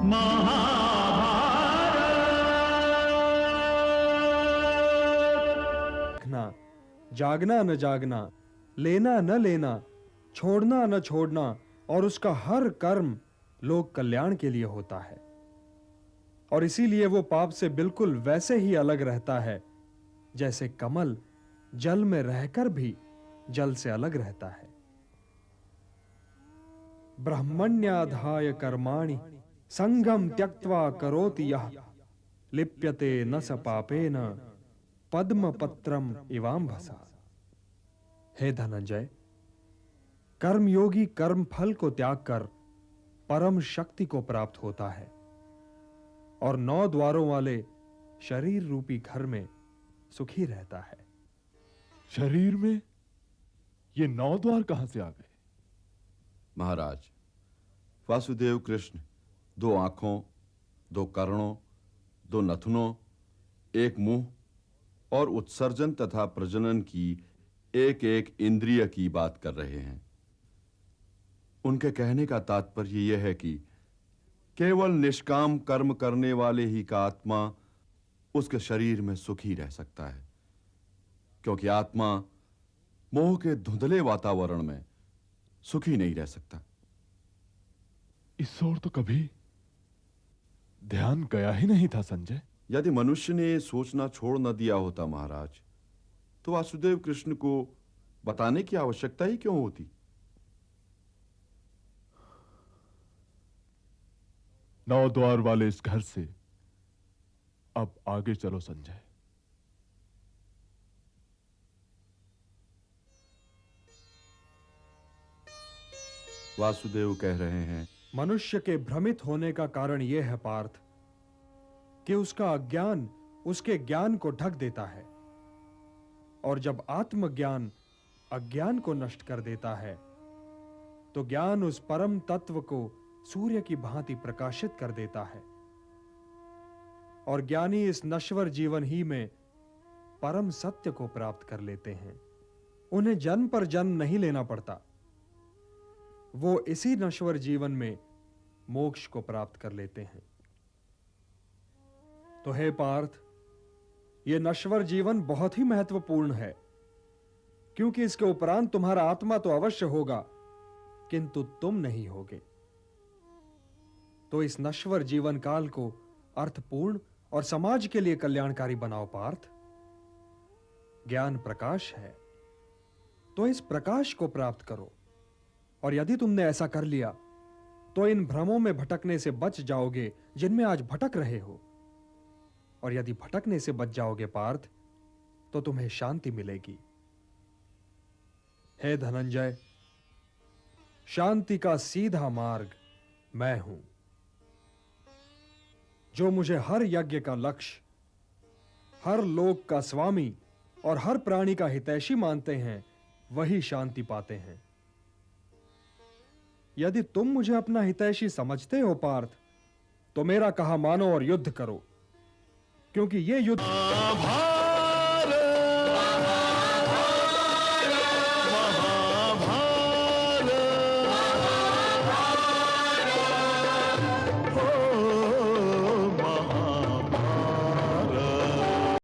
महाभारत। जागना न जागना, लेना न लेना, छोड़ना न छोड़ना, और उसका हर कर्म लोक कल्याण के लिए होता है। और इसीलिए वो पाप से बिल्कुल वैसे ही अलग रहता है जैसे कमल जल में रहकर भी जल से अलग रहता है। ब्रह्मण्याधाय कर्माणि संगम त्यक्त्वा करोति यः लिप्यते न स पापेन पद्म पत्रम इवाम्भसा। हे धनंजय, कर्मयोगी कर्म फल को त्याग कर परम शक्ति को प्राप्त होता है और 9 द्वारों वाले शरीर रूपी घर में सुखी रहता है। शरीर में ये 9 द्वार कहां से आ गए? महाराज, वासुदेव कृष्ण 2 आंखों, 2 कर्णों, 2 नथुनों, 1 मुंह और उत्सर्जन तथा प्रजनन की एक इंद्रिय की बात कर रहे हैं। उनके कहने का तात्पर्य यह है कि केवल निष्काम कर्म करने वाले ही का आत्मा उसके शरीर में सुखी रह सकता है, क्योंकि आत्मा मोह के धुंधले वातावरण में सुखी नहीं रह सकता। इस ओर तो कभी ध्यान गया ही नहीं था संजय। यदि मनुष्य ने सोचना छोड़ न दिया होता महाराज, तो वासुदेव कृष्ण को बताने की आवश्यकता ही क्यों होती? नौ द्वार वाले इस घर से अब आगे चलो संजय। वासुदेव कह रहे हैं, मनुष्य के भ्रमित होने का कारण यह है पार्थ कि उसका अज्ञान उसके ज्ञान को ढक देता है, और जब आत्मज्ञान अज्ञान को नष्ट कर देता है तो ज्ञान उस परम तत्व को सूर्य की भांति प्रकाशित कर देता है, और ज्ञानी इस नश्वर जीवन ही में परम सत्य को प्राप्त कर लेते हैं। उन्हें जन्म पर जन्म नहीं लेना पड़ता, वो इसी नश्वर जीवन में मोक्ष को प्राप्त कर लेते हैं। तो हे पार्थ, यह नश्वर जीवन बहुत ही महत्वपूर्ण है, क्योंकि इसके उपरांत तुम्हारा आत्मा तो अवश्य होगा, किंतु तुम नहीं होगे। तो इस नश्वर जीवन काल को अर्थपूर्ण और समाज के लिए कल्याणकारी बनाओ पार्थ। ज्ञान प्रकाश है, तो इस प्रकाश को प्राप्त करो, और यदि तुमने ऐसा कर लिया तो इन भ्रमों में भटकने से बच जाओगे जिनमें आज भटक रहे हो। और यदि भटकने से बच जाओगे पार्थ, तो तुम्हें शांति मिलेगी। हे धनंजय, शांति का सीधा मार्ग मैं हूं। जो मुझे हर यज्ञ का लक्ष्य, हर लोक का स्वामी और हर प्राणी का हितैषी मानते हैं, वही शांति पाते हैं। यदि तुम मुझे अपना हितैषी समझते हो पार्थ, तो मेरा कहा मानो और युद्ध करो, क्योंकि ये युद्ध